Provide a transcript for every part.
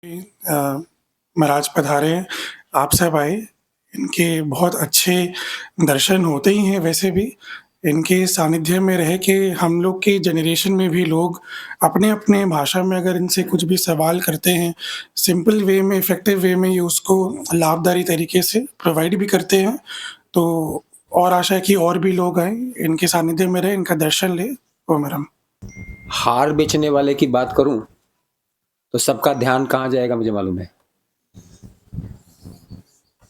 महाराज पधारे हैं, आप सब आए। इनके बहुत अच्छे दर्शन होते ही हैं वैसे भी। इनके सानिध्य में रह के हम लोग की जनरेशन में भी लोग अपने-अपने भाषा में अगर इनसे कुछ भी सवाल करते हैं, सिंपल वे में, इफ़ेक्टिव वे में ये उसको लाभदायी तरीके से प्रोवाइड भी करते हैं। तो और आशा है कि और भी लोग आएँ, इनके सानिध्य में रहें, इनका दर्शन लें। ओम हरम। हार बेचने वाले की बात करूं तो सबका ध्यान कहाँ जाएगा मुझे मालूम है।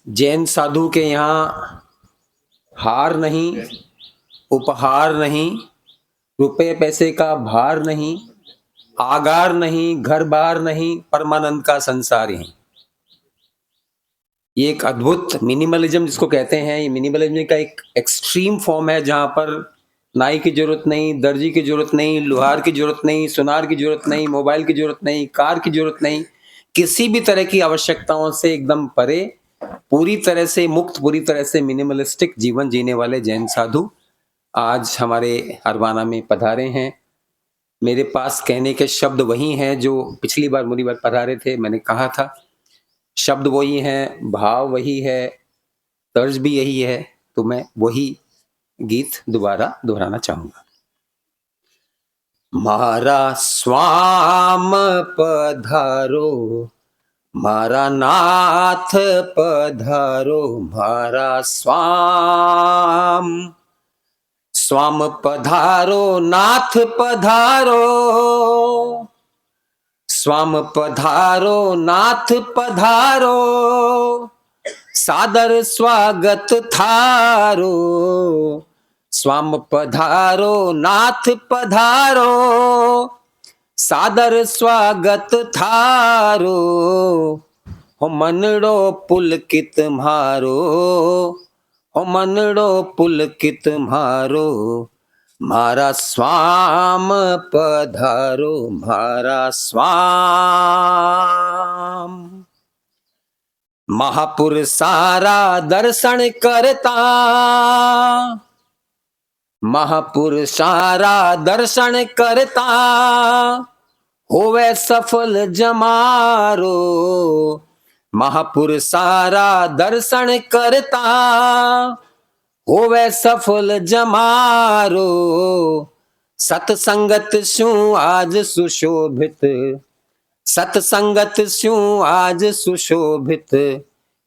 जैन साधु के यहाँ हार नहीं, उपहार नहीं, रुपए पैसे का भार नहीं, आगार नहीं, घर बार नहीं, परमानंद का संसार ही। ये एक अद्भुत मिनिमलिज्म जिसको कहते हैं, ये मिनिमलिज्म का एक एक्सट्रीम फॉर्म है जहां पर नाई की जरूरत नहीं, दर्जी की जरूरत नहीं, लोहार की जरूरत नहीं, सुनार की जरूरत नहीं, मोबाइल की जरूरत नहीं, कार की जरूरत नहीं, किसी भी तरह की आवश्यकताओं से एकदम परे, पूरी तरह से मुक्त, पूरी तरह से मिनिमलिस्टिक जीवन जीने वाले जैन साधु आज हमारे अरबाना में पधारे हैं। मेरे पास कहने के शब्द वही हैं जो पिछली बार मुनि बार पधारे थे। मैंने कहा था शब्द वही हैं, भाव वही है, तर्ज भी यही है, तो मैं वही गीत दोबारा दोहराना चाहूंगा। मारा स्वाम पधारो, मारा नाथ पधारो, मारा स्वाम स्वाम पधारो, नाथ पधारो, स्वाम पधारो, नाथ पधारो, सादर स्वागत थारो, स्वाम पधारो, नाथ पधारो, सादर स्वागत थारो, हो मनड़ो पुलकित म्हारो, हो मनड़ो पुलकित म्हारो, मारा स्वाम पधारो, मारा स्वाम। महापुर सारा दर्शन करता, महापुर सारा दर्शन करता, होवे सफल जमारो, महापुर सारा दर्शन करता, होवे सफल जमारो, सतसंगत शू आज सुशोभित, सतसंगत शू आज सुशोभित,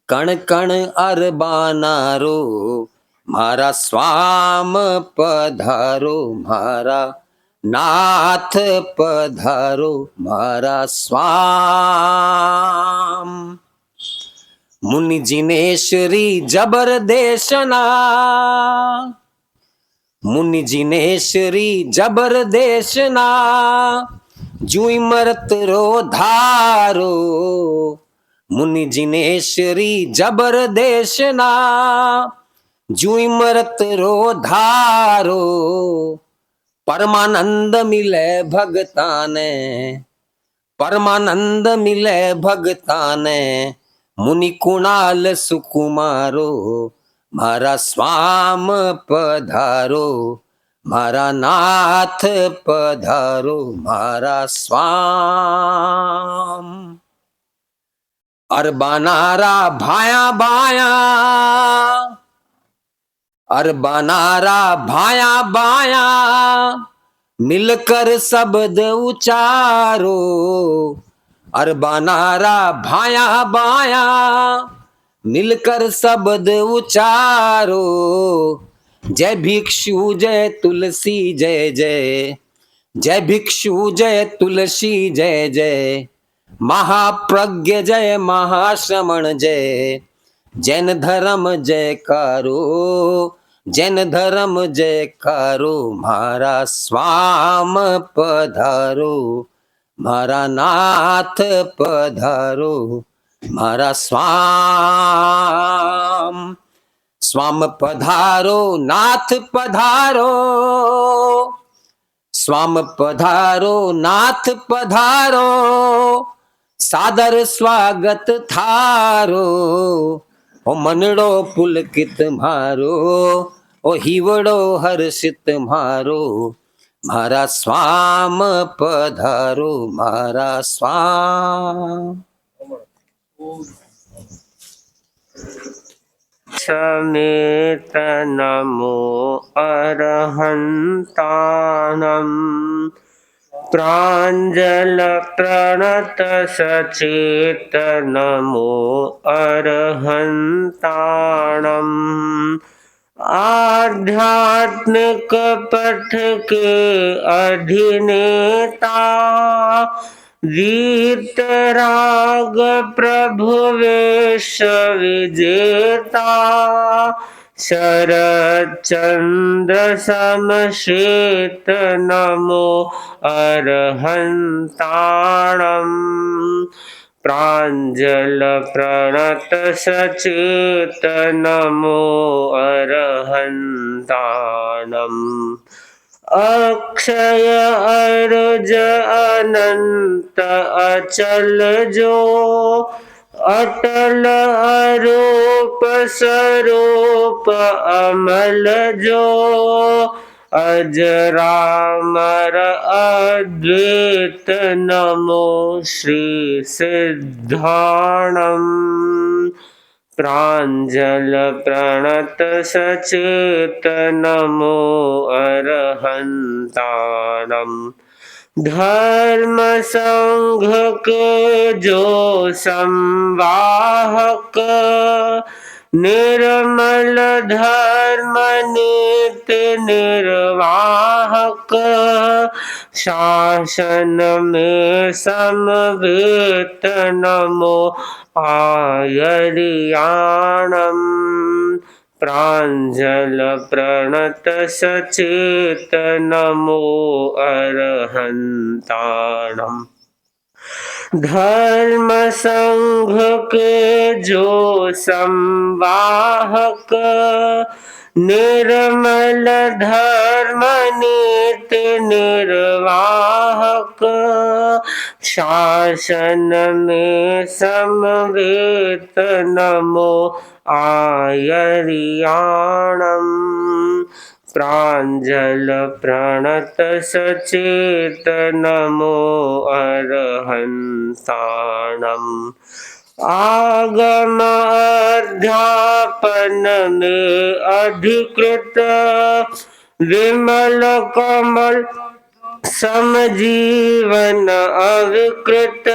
कण कण अरबानारो, मारा स्वाम पधारो, मारा नाथ पधारो, मारा स्वाम। मुनि जिनेश्वरी जबर देशना, मुनि जिनेश्वरी जबर देशना, जुई मरत रो धारो, मुनि जिनेश्वरी जबर देशना, जुई मरत रो धारो, परमानंद मिले भगताने, परमानंद मिले भगताने, मुनि कुणाल सुकुमारो, मारा स्वाम पधारो, मारा नाथ पधारो, मारा स्वाम। अरबानारा भाया बाया, अरबानारा भाया बाया, मिलकर शब्द उचारो, अरबानारा भाया बाया, मिलकर शब्द उचारो, जय भिक्षु जय तुलसी जय जय, जय भिक्षु जय तुलसी जय जय, महाप्रज्ञ जय महाश्रमण जय, जैन धर्म जयकारो, जैन धर्म जयकारो, मारा स्वाम पधारो, मारा नाथ पधारो, मारा स्वाम। स्वाम पधारो, नाथ पधारो, स्वाम पधारो, नाथ पधारो, सादर स्वागत थारो, ओ मनड़ो पुलकित म्हारो, ओ हिवड़ो हर्षित म्हारो, मारा स्वाम पधारो, मारा स्वाम। समेत नमो अरहन्ताणम् प्राञ्जल प्रणत सचेत नमो अरहन्ताणम् आध्यात्मिक पथ के अधिनेता वीतराग प्रभु विश्व विजेता शरद चंद्र समश्वेत नमो अरहन्ताणम् प्राञ्जल प्रणत सचेत नमो अरहन्ताणम् अक्षय अरुज अनंत अचल जो अटल अरूप स्वरूप अमल जो अजरामर अद्वैत नमो श्री सिद्धाणम् प्राञ्जल प्रणत सचेत नमो अरहन्ताणम् धर्म संघ के जो संवाहक निर्मल धर्म नीति निर्वाहक शासन में समवेत नमो आयर्याणम् प्राञ्जल प्रणत सचेत नमो अरहन्ताणम् धर्म संघ के जो संवाहक निर्मल धर्म नीति निर्वाहक शासन में समवेत नमो आयर्याणम् प्राञ्जल प्रणत सचेत नमो अरहन्ताणम् आगम अध्यापन में अधिकृत विमल कमल समजीवन अविकृत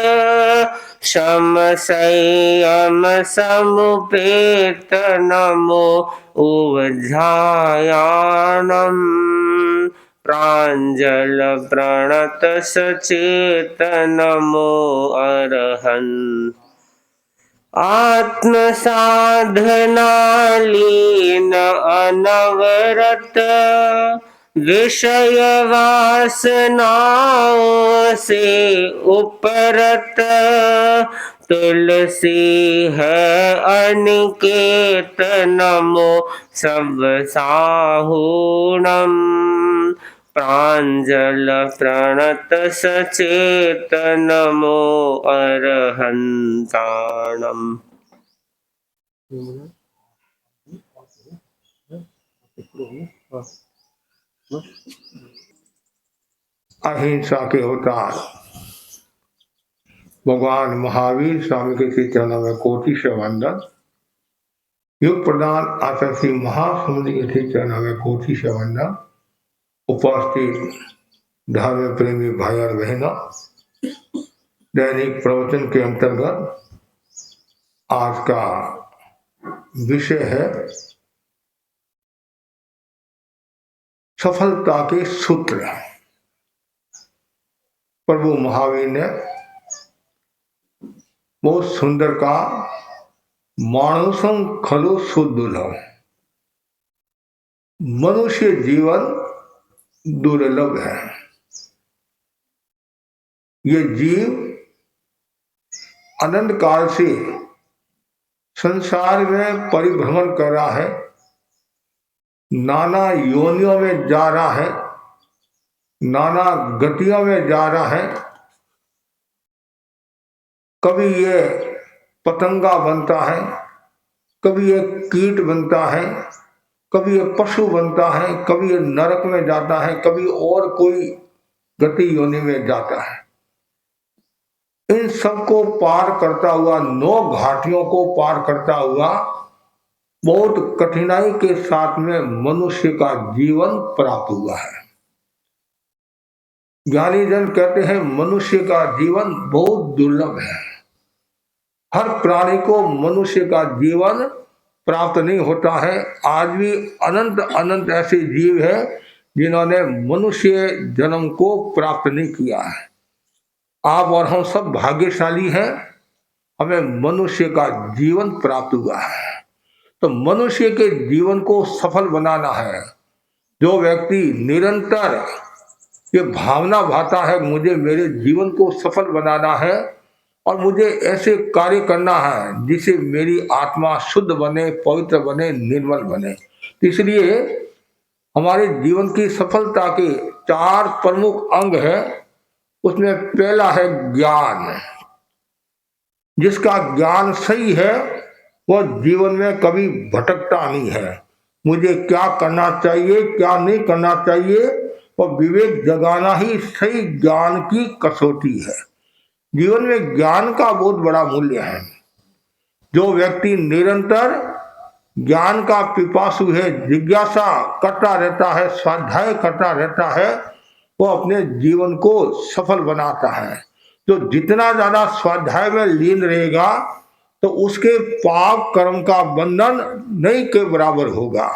शम संयम समुपेत नमो उवध्यायाणम् प्राञ्जल प्रणत सचेत नमो अरहन् आत्म साधना लीन अनवरत विषय वासनाओं से उपरत तुलसी है अनिकेत नमो सब साहूणम् प्राञ्जल प्रणत सचेत नमो अरहन्ताणम् अहिंसा के अवतार भगवान महावीर स्वामी के श्री चरणों में कोटि से वंदन। युग प्रदान आचार्य श्री महासमुद्र के श्री चरणों में कोटि से वंदन। उपस्थित धर्म प्रेमी भाई और बहनों, दैनिक प्रवचन के अंतर्गत आज का विषय है सफलता के सूत्र। प्रभु महावीर ने बहुत सुंदर का मानुषं खलु सुदुर्लभ, मनुष्य जीवन दुर्लभ है। ये जीव अनंत काल से संसार में परिभ्रमण कर रहा है, नाना योनियों में जा रहा है, नाना गतियों में जा रहा है। कभी ये पतंगा बनता है, कभी ये कीट बनता है, कभी ये पशु बनता है, कभी ये नरक में जाता है, कभी और कोई गति योनि में जाता है। इन सबको पार करता हुआ, 9 घाटियों को पार करता हुआ, बहुत कठिनाई के साथ में मनुष्य का जीवन प्राप्त हुआ है। ज्ञानी जन कहते हैं मनुष्य का जीवन बहुत दुर्लभ है। हर प्राणी को मनुष्य का जीवन प्राप्त नहीं होता है। आज भी अनंत अनंत ऐसे जीव हैं जिन्होंने मनुष्य जन्म को प्राप्त नहीं किया है। आप और हम सब भाग्यशाली हैं, हमें मनुष्य का जीवन प्राप्त हुआ है। तो मनुष्य के जीवन को सफल बनाना है। जो व्यक्ति निरंतर ये भावना भाता है मुझे मेरे जीवन को सफल बनाना है और मुझे ऐसे कार्य करना है जिससे मेरी आत्मा शुद्ध बने, पवित्र बने, निर्मल बने। इसलिए हमारे जीवन की सफलता के 4 प्रमुख अंग है। उसमें पहला है ज्ञान। जिसका ज्ञान सही है वह जीवन में कभी भटकता नहीं है। मुझे क्या करना चाहिए, क्या नहीं करना चाहिए, वह विवेक जगाना ही सही ज्ञान की कसौटी है। जीवन में ज्ञान का बहुत बड़ा मूल्य है। जो व्यक्ति निरंतर ज्ञान का पिपासु है, जिज्ञासा करता रहता है, स्वाध्याय करता रहता है, वो अपने जीवन को सफल बनाता है। जो जितना ज्यादा स्वाध्याय में लीन रहेगा तो उसके पाप कर्म का बंधन नहीं के बराबर होगा।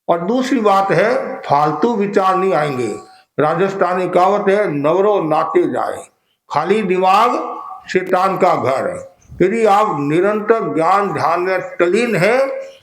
और दूसरी बात है फालतू विचार नहीं आएंगे। राजस्थानी कहावत है नवरो नाते जाए, खाली दिमाग शैतान का घर है। यदि आप निरंतर ज्ञान ध्यान में तल्लीन है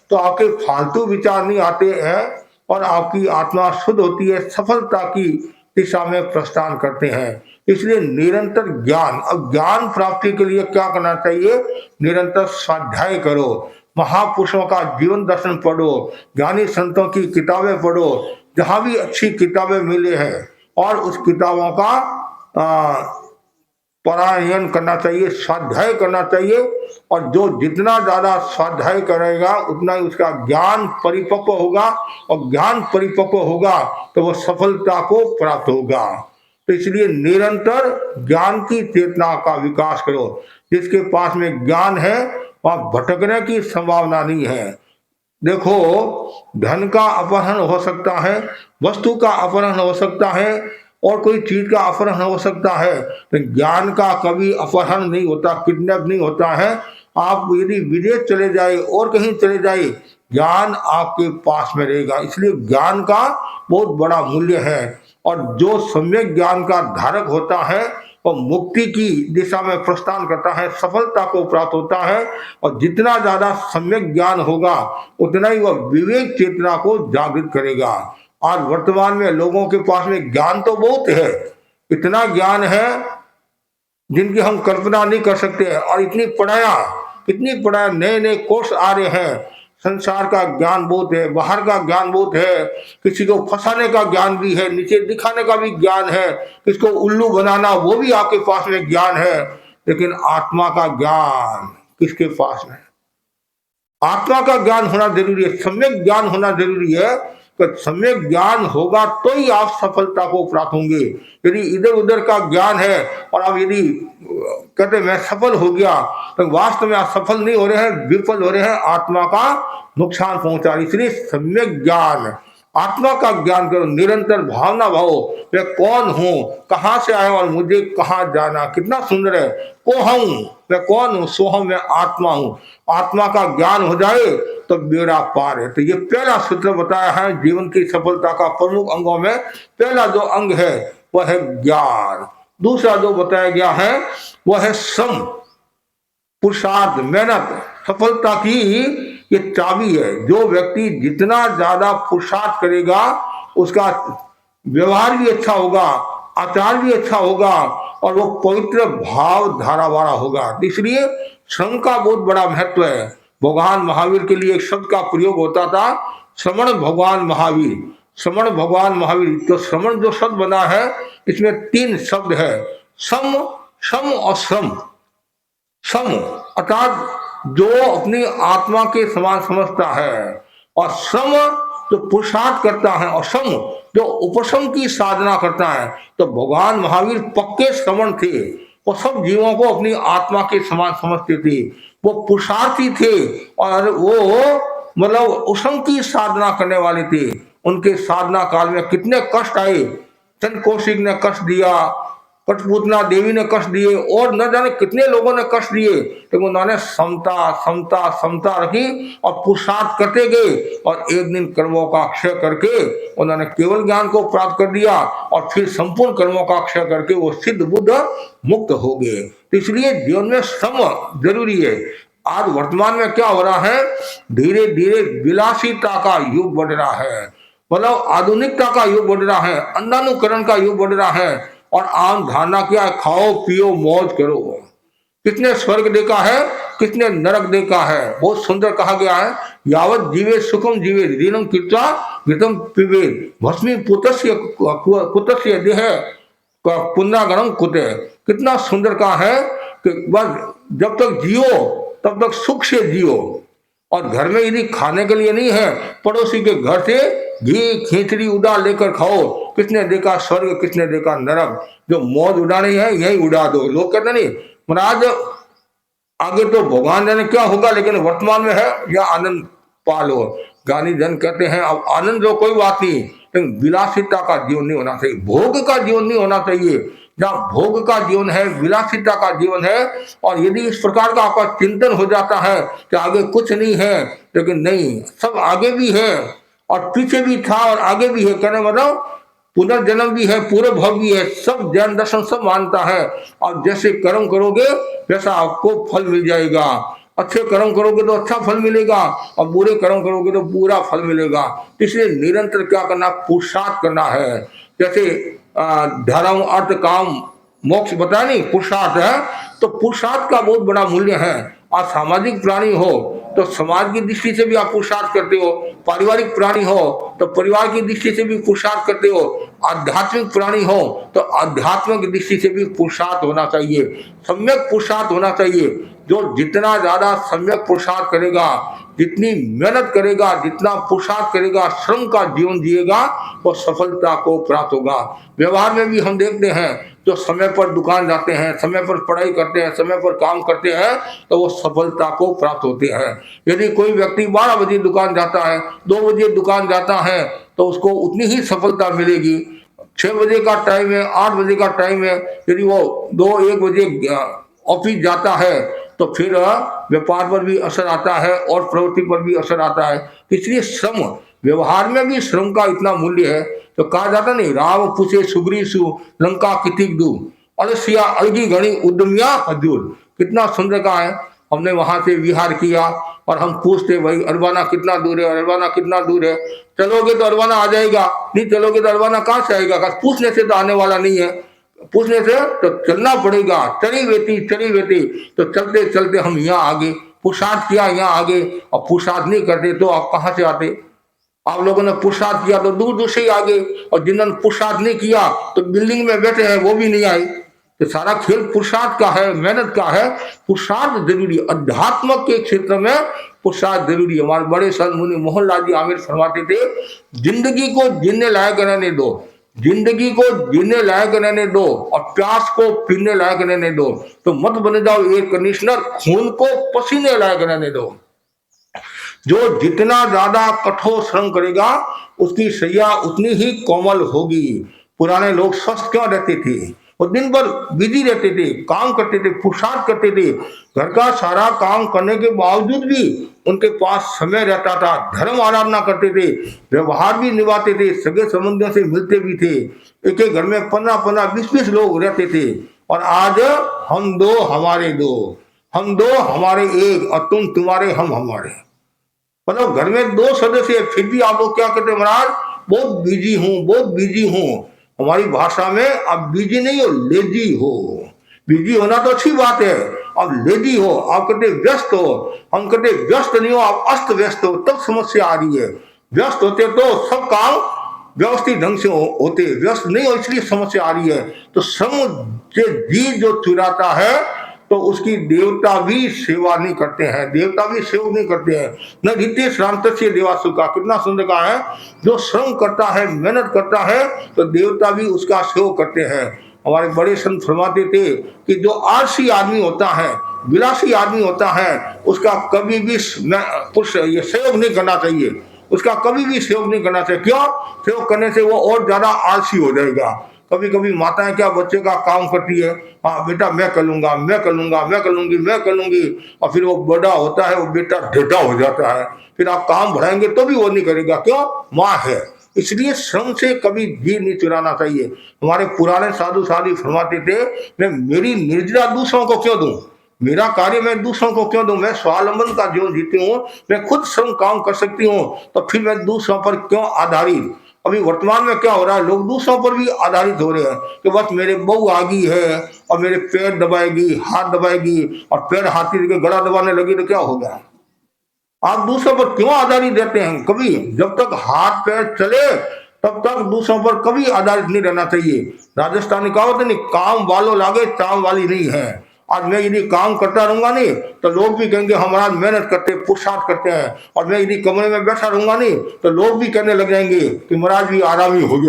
तो आपके फालतू विचार नहीं आते हैं और आपकी आत्मा शुद्ध होती है, सफलता की दिशा में प्रस्थान करते हैं। इसलिए निरंतर ज्ञान, अब ज्ञान प्राप्ति के लिए क्या करना चाहिए? निरंतर स्वाध्याय करो, महापुरुषों का जीवन दर्शन पढ़ो, ज्ञानी संतों की किताबें पढ़ो, जहां भी अच्छी किताबें मिले हैं, और उस किताबों का पारायण करना चाहिए, स्वाध्याय करना चाहिए। और जो जितना ज्यादा स्वाध्याय करेगा उतना ही उसका ज्ञान परिपक्व होगा, और ज्ञान परिपक्व होगा तो वह सफलता को प्राप्त होगा। तो इसलिए निरंतर ज्ञान की चेतना का विकास करो। जिसके पास में ज्ञान है वहां भटकने की संभावना नहीं है। देखो, धन का अपहरण हो सकता है, वस्तु का अपहरण हो सकता है, और कोई चीज का अपहरण हो सकता है, तो ज्ञान का कभी अपहरण नहीं होता, किडनैप नहीं होता है। आप यदि विदेश चले जाए और कहीं चले जाए, ज्ञान आपके पास में रहेगा। इसलिए ज्ञान का बहुत बड़ा मूल्य है। और जो सम्यक ज्ञान का धारक होता है वह मुक्ति की दिशा में प्रस्थान करता है, सफलता को प्राप्त होता है। और जितना ज्यादा सम्यक ज्ञान होगा उतना ही वह विवेक चेतना को जागृत करेगा। आज वर्तमान में लोगों के पास में ज्ञान तो बहुत है, इतना ज्ञान है जिनकी हम कल्पना नहीं कर सकते। और इतनी पढ़ाया, नए नए कोर्स आ रहे हैं, संसार का ज्ञान बहुत है, बाहर का ज्ञान बहुत है, किसी को फंसाने का ज्ञान भी है, नीचे दिखाने का भी ज्ञान है, किसको उल्लू बनाना वो भी आपके पास में ज्ञान है। लेकिन आत्मा का ज्ञान किसके पास में? आत्मा का ज्ञान होना जरूरी है, सम्यक ज्ञान होना जरूरी है। तो सम्यक ज्ञान होगा तो ही आप सफलता को प्राप्त होंगे। यदि इधर उधर का ज्ञान है और आप यदि कहते मैं सफल हो गया, तो वास्तव में आप सफल नहीं हो रहे हैं, विफल हो रहे हैं, आत्मा का नुकसान पहुंचा रही। इसलिए सम्यक ज्ञान, आत्मा का ज्ञान करो, निरंतर भावना भाव, मैं कौन हूं, कहां से आया और मुझे कहां जाना। कितना सुंदर है, को हूं, मैं कौन हूं, सोहम मैं आत्मा हूं। आत्मा का ज्ञान हो जाए तो बेड़ा पार है। तो ये पहला सूत्र बताया है जीवन की सफलता का प्रमुख अंगों में। पहला जो अंग है वह है ज्ञान। दूसरा जो बताया गया है वह है श्रम, पुरुषार्थ, मेहनत। सफलता की ये चाबी है। जो व्यक्ति जितना ज्यादा पुरुषार्थ करेगा उसका व्यवहार भी अच्छा होगा, आचार भी अच्छा होगा, और वो पवित्र भाव धारा वाला होगा। इसलिए श्रम का बहुत बड़ा महत्व है। भगवान महावीर के लिए एक शब्द का प्रयोग होता था, श्रमण भगवान महावीर। श्रमण भगवान महावीर, तो श्रमण जो शब्द बना है इसमें 3 शब्द है, सम, शम और श्रम। सम अर्थात जो अपनी आत्मा के समान समझता है, और श्रम जो पुरुषार्थ करता है, और सम जो उपशम की साधना करता है। तो भगवान महावीर पक्के श्रमण थे, वो सब जीवों को अपनी आत्मा के समान समझते थे, वो पुरुषार्थी थे और वो मतलब उसम की साधना करने वाले थे। उनके साधना काल में कितने कष्ट आए, चंद कौशिक ने कष्ट दिया, कठपुतला देवी ने कष्ट दिए और न जाने कितने लोगों ने कष्ट दिए, लेकिन उन्होंने समता समता समता रखी और पुरुषार्थ करते गए और एक दिन कर्मों का अक्षय करके उन्होंने केवल ज्ञान को प्राप्त कर दिया और फिर संपूर्ण कर्मों का अक्षय करके वो सिद्ध बुद्ध मुक्त हो गए। तो इसलिए जीवन में सम जरूरी है। आज वर्तमान में क्या हो रहा है, धीरे धीरे विलासिता का युग बढ़ रहा है, मतलब आधुनिकता का युग बढ़ रहा है, अंधानुकरण का युग बढ़ रहा है और आम धारणा क्या है, खाओ पियो मौज करो। किसने स्वर्ग देखा है, किसने नरक देखा है। बहुत सुंदर कहा गया है, यावत जीवे सुखम जीवे दीनम कृत्वा घृतम पिबेद भस्मी पुतस्य कुतस्य देह पुण्यगणम कुते। कितना सुंदर कहा है कि बस जब तक जियो तब तक सुख से जियो, और घर में यदि खाने के लिए नहीं है, पड़ोसी के घर से घी खींचड़ी उड़ा लेकर खाओ। किसने देखा स्वर्ग, किसने देखा नरक। जो मौज उड़ानी है यही उड़ा दो। लोग कहते नहीं महाराज आगे तो भगवान जाने क्या होगा, लेकिन वर्तमान में है या आनंद पालो। गांधी जन कहते हैं अब आनंद लो कोई बात नहीं, लेकिन विलासिता का जीवन नहीं होना चाहिए, भोग का जीवन नहीं होना चाहिए। जहाँ भोग का जीवन है, विलासिता का जीवन है, और यदि इस प्रकार का आपका चिंतन हो जाता है कि आगे कुछ नहीं है, लेकिन नहीं, सब आगे भी है और पीछे भी था और आगे भी है। कहने मतलब पुनर्जन्म भी है, पूर्व भव भी है, सब जैन दर्शन सब मानता है। और जैसे कर्म करोगे वैसा आपको फल मिल जाएगा। अच्छे कर्म करोगे तो अच्छा फल मिलेगा और बुरे कर्म करोगे तो बुरा फल मिलेगा। इसलिए निरंतर क्या करना, पुरुषार्थ करना है। जैसे धर्म अर्थ काम मोक्ष बताया नहीं, पुरुषार्थ है, तो पुरुषार्थ का बहुत बड़ा मूल्य है। और सामाजिक प्राणी हो तो समाज की दृष्टि से भी आप पुरुषार्थ करते हो, पारिवारिक प्राणी हो तो परिवार की दृष्टि से भी पुरुषार्थ करते हो, आध्यात्मिक प्राणी हो तो आध्यात्म की दृष्टि से भी पुरुषार्थ होना चाहिए, सम्यक पुरुषार्थ होना चाहिए। जो जितना ज्यादा सम्यक पुरुषार्थ करेगा, जितनी मेहनत करेगा, जितना पुरुषार्थ करेगा, श्रम का जीवन जिएगा, वो सफलता को प्राप्त होगा। व्यवहार में भी हम देखते हैं जो समय पर दुकान जाते हैं, समय पर पढ़ाई करते हैं, समय पर काम करते हैं, तो वो सफलता को प्राप्त होते हैं। यदि कोई व्यक्ति 12 बजे दुकान जाता है, 2 बजे दुकान जाता है, तो उसको उतनी ही सफलता मिलेगी। 6 बजे का टाइम है, 8 बजे का टाइम है, यदि वो 2-1 बजे ऑफिस जाता है तो फिर व्यापार पर भी असर आता है और प्रवृत्ति पर भी असर आता है। इसलिए श्रम, व्यवहार में भी श्रम का इतना मूल्य है। तो कहा जाता नहीं, राम पूछे सुग्री सु लंका कितिक दू अलसिया अलगी गणी उद्यमिया हजूर। कितना सुंदर कहा है। हमने वहां से विहार किया और हम पूछते भाई अरबाना कितना दूर है, अरबाना कितना दूर है। चलोगे तो अरबाना आ जाएगा, नहीं चलोगे तो अरबाना कहाँ से आएगा। पूछने से तो आने वाला नहीं है, पूछने से तो चलना पड़ेगा। चली बेटी तो चलते चलते हम यहाँ आगे, पुरुषार्थ किया यहाँ आगे, और पुरुषार्थ नहीं करते तो आप कहाँ से आते। आप लोगों ने पुरुषार्थ किया तो दूर दूर से ही आगे, और जिन्होंने पुरुषार्थ नहीं किया तो बिल्डिंग में बैठे हैं वो भी नहीं आए। तो सारा खेल पुरुषार्थ का है, मेहनत का है। पुरुषार्थ जरूरी, अध्यात्म के क्षेत्र में पुरुषार्थ जरूरी है। हमारे बड़े संत मुनि मोहनलाल जी आमिर फरमाते थे, जिंदगी को जीने लायक रहने दो, जिंदगी को जीने लायक रहने दो और प्यास को पीने लायक रहने दो, तो मत बन जाओ एयर कंडीशनर, खून को पसीने लायक रहने दो। जो जितना ज्यादा कठोर श्रम करेगा उसकी शैया उतनी ही कोमल होगी। पुराने लोग स्वस्थ क्यों रहते थे, वो दिन भर बिजी रहते थे, काम करते थे, पुरुषार्थ करते थे। घर का सारा काम करने के बावजूद भी उनके पास समय रहता था, धर्म आराधना करते थे, व्यवहार भी निभाते थे, सगे संबंधियों से मिलते भी थे। एक एक घर में 15-15, 20-20 लोग रहते थे। और आज हम दो हमारे दो, हम दो हमारे एक, और तुम तुम्हारे हम हमारे। मतलब घर में 2 सदस्य, फिर भी आप लोग क्या कहते हैं, महाराज बहुत बिजी हूँ, बहुत बिजी हूँ। हमारी भाषा में आप बिजी नहीं हो, लेजी हो। बिजी होना तो अच्छी बात है, आप लेजी हो, आप कहते व्यस्त हो। हम कहते व्यस्त नहीं हो, आप अस्त व्यस्त हो, तब समस्या आ रही है। व्यस्त होते तो सब काम व्यवस्थित ढंग से होते, व्यस्त नहीं हो इसलिए समस्या आ रही है। तो श्रम से जी जो चुराता है तो उसकी देवता भी सेवा नहीं करते हैं, देवता भी सेवा नहीं करते हैं। न रीते श्रांत से देवासु का, कितना सुंदर का है। जो श्रम करता है, मेहनत करता है, तो देवता भी उसका सेवा करते हैं। हमारे बड़े संत फरमाते थे कि जो आलसी आदमी होता है, विलासी आदमी होता है, उसका कभी भी ये सहयोग नहीं करना चाहिए, उसका कभी भी सहयोग नहीं करना चाहिए। क्यों? सहयोग करने से वो और ज्यादा आलसी हो जाएगा। कभी कभी माताएं क्या बच्चे का काम करती है, हाँ बेटा मैं कर लूंगा, मैं कर लूंगा, मैं कर लूंगी, मैं कर लूंगी, और फिर वो बड़ा होता है, वो बेटा ढेटा हो जाता है, फिर आप काम बढ़ाएंगे तो भी वो नहीं करेगा। क्यों? माँ है। इसलिए श्रम से कभी जी नहीं चुराना चाहिए। हमारे पुराने साधु साधु फरमाते थे, मैं मेरी निर्जरा दूसरों को क्यों दूं, मेरा कार्य मैं दूसरों को क्यों दूं, मैं स्वावलंबन का जीवन जीती हूँ, मैं खुद श्रम काम कर सकती हूँ, तो फिर मैं दूसरों पर क्यों आधारित। अभी वर्तमान में क्या हो रहा है, लोग दूसरों पर भी आधारित हो रहे हैं कि बस मेरे बहू आ गई है और मेरे पैर दबाएगी, हाथ दबाएगी, और पैर हाथी के गला दबाने लगी तो क्या होगा। आप दूसरों पर क्यों आधारित रहते हैं? कभी जब तक हाथ पैर चले तब तक दूसरों पर कभी आधारित नहीं रहना चाहिए। राजस्थानी कहावत नहीं, काम वालों लागे चाम वाली नहीं है। आज मैं यदि काम करता रहूंगा नहीं तो लोग भी कहेंगे हमारा मेहनत करते पुरुषार्थ करते हैं, और मैं यदि कमरे में बैठा रहूंगा नहीं तो लोग भी कहने लग जाएंगे कि महाराज भी आराम ही होगी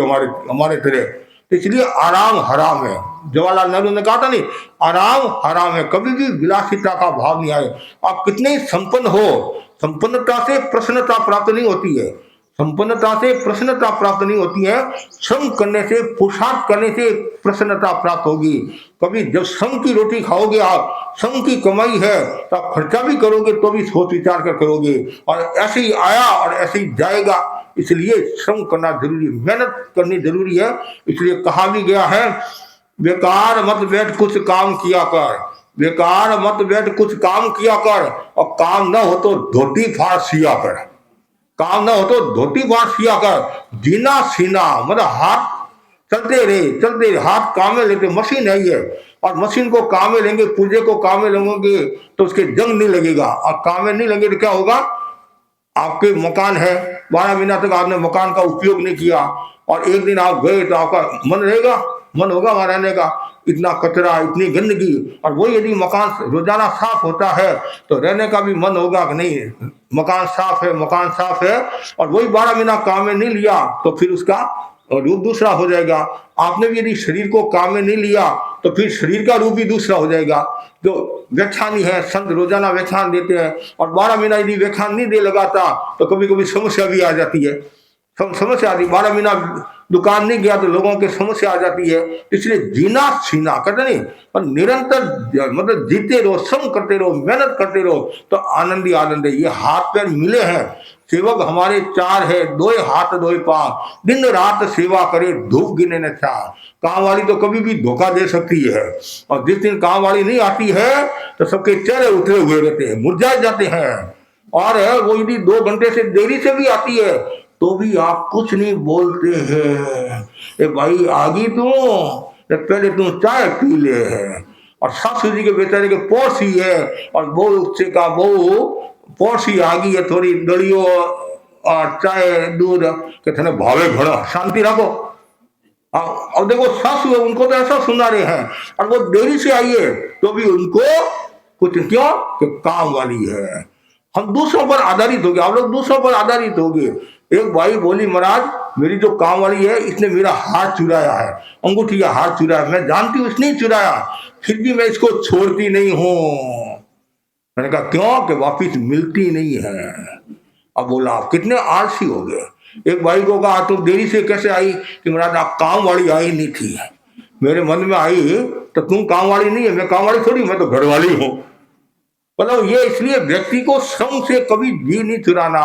हमारे तरह। इसलिए आराम हराम है। जवाहरलाल नेहरू ने कहा था नहीं, आराम हराम है। कभी भी विलासिता का भाव नहीं आए। आप कितने ही संपन्न हो, संपन्नता से प्रसन्नता प्राप्त नहीं होती है, संपन्नता से प्रसन्नता प्राप्त नहीं होती है। श्रम करने से, पुरुषार्थ करने से प्रसन्नता प्राप्त होगी। कभी जब श्रम की रोटी खाओगे, आप श्रम की कमाई है तो आप खर्चा भी करोगे तो भी सोच विचार कर करोगे, और ऐसे ही आया और ऐसे ही जाएगा। इसलिए श्रम करना जरूरी, मेहनत करनी जरूरी है। इसलिए कहा भी गया है, बेकार मत बैठ कुछ काम किया कर, बेकार मत बैठ कुछ काम किया कर, और काम न हो तो धोती फाड़ सिया कर, काम ना हो तो धोती बांट सिया कर। जीना सीना मतलब हाथ चलते रहे, हाथ काम में लेते। मशीन है ये, और मशीन को काम में लेंगे, पुर्जे को काम में लेंगे तो उसके जंग नहीं लगेगा, और काम में नहीं लेंगे तो क्या होगा। आपके मकान है, 12 महीना तक आपने मकान का उपयोग नहीं किया, और एक दिन आप गए तो आपका मन रहेगा, मन होगा वहां रहने का। इतना कचरा, इतनी गंदगी, और वो यदि मकान रोजाना साफ होता है तो रहने का भी मन होगा कि नहीं मकान साफ है, मकान साफ है। और वही 12 महीना काम में नहीं लिया तो फिर उसका रूप दूसरा हो जाएगा। आपने भी यदि शरीर को काम में नहीं लिया तो फिर शरीर का रूप भी दूसरा हो जाएगा। जो व्याख्यानी है, संत रोजाना व्याख्यान देते हैं, और 12 महीना यदि व्याख्यान नहीं दे लगाता तो कभी कभी समस्या भी आ जाती है। समस्या आती, 12 महीना दुकान नहीं गया तो लोगों की समस्या आ जाती है। इसलिए जीना सीना कहते नहीं, पर निरंतर मतलब जीते रहो, श्रम करते रहो, मेहनत करते रहो तो आनंद ही आनंद है। ये हाथ पैर मिले हैं, सेवक हमारे 4 है, 2 हाथ 2 पांव, दिन रात सेवा करे धूप गिने न चार। काम वाली तो कभी भी धोखा दे सकती है, और जिस दिन काम वाली नहीं आती है तो सबके चेहरे उतरे हुए रहते हैं, मुरझाए जाते हैं। और वो यदि 2 घंटे से देरी से भी आती है तो भी आप कुछ नहीं बोलते हैं, ए भाई आगी तू, पहले तू चाय पी ले है। और सासू जी के बेचारे के पड़ोसी है, और बहू से का बहू पड़ोसी आ गई है, थोड़ी दड़ियो और चाय दूध के थे भावे घड़ा, शांति रखो। अब देखो सासू है, उनको तो ऐसा सुना रहे हैं, और वो देरी से आई है तो भी उनको कुछ, क्यों कि काम वाली है। हम दूसरों पर आधारित हो गए, आप लोग दूसरों पर आधारित हो गए। एक भाई बोली, महाराज मेरी जो काम वाली है इसने मेरा हाथ चुराया है, अंगूठी का हाथ चुराया, मैं जानती हूँ इसने ही चुराया, फिर भी मैं इसको छोड़ती नहीं हूँ। मैंने कहा क्यों? कि वापिस मिलती नहीं है। अब बोला आप कितने आलसी हो गए। एक भाई को कहा तुम देरी से कैसे आई? कि महाराज आप काम वाली आई नहीं थी, मेरे मन में आई तो तुम काम वाली नहीं है, मैं काम वाली थोड़ी, मैं तो घर वाली हूँ। मतलब ये इसलिए व्यक्ति को श्रम से कभी जी नहीं चुराना।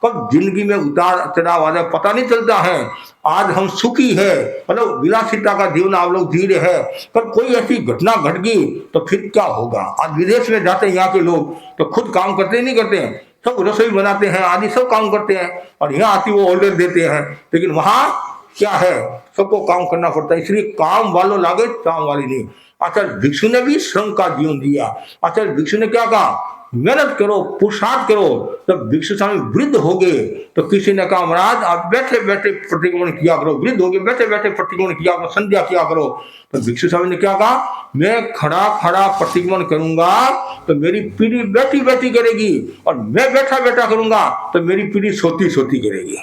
कब जिंदगी में उतार चढ़ाव आ जाए पता नहीं चलता है। आज हम सुखी है, मतलब विलासिता का जीवन आप लोग जी रहे हैं, पर कोई ऐसी घटना घट गई तो फिर क्या होगा। आज विदेश में जाते हैं यहाँ के लोग तो खुद काम करते नहीं करते हैं, सब रसोई बनाते हैं आदि सब काम करते हैं, और यहाँ आती वो ऑर्डर देते हैं। लेकिन वहां क्या है, सबको काम करना पड़ता है। इसलिए काम वालों लागे काम वाली नहीं। आचार्य भिक्षु ने भी श्रम का जीवन दिया। आचार्य भिक्षु ने क्या कहा? मेहनत करो, पुरुषार्थ करो। जब भिक्षु स्वामी वृद्ध हो गए तो किसी ने कहा महाराज आप बैठे बैठे प्रतिक्रमण किया करो, वृद्ध हो गए बैठे बैठे प्रतिक्रमण किया करो, संध्या किया करो। तो भिक्षु स्वामी ने क्या कहा? मैं खड़ा खड़ा प्रतिक्रमण करूंगा तो मेरी पीढ़ी बैठी बैठी करेगी, और मैं बैठा बैठा करूंगा तो मेरी पीढ़ी सोती सोती करेगी।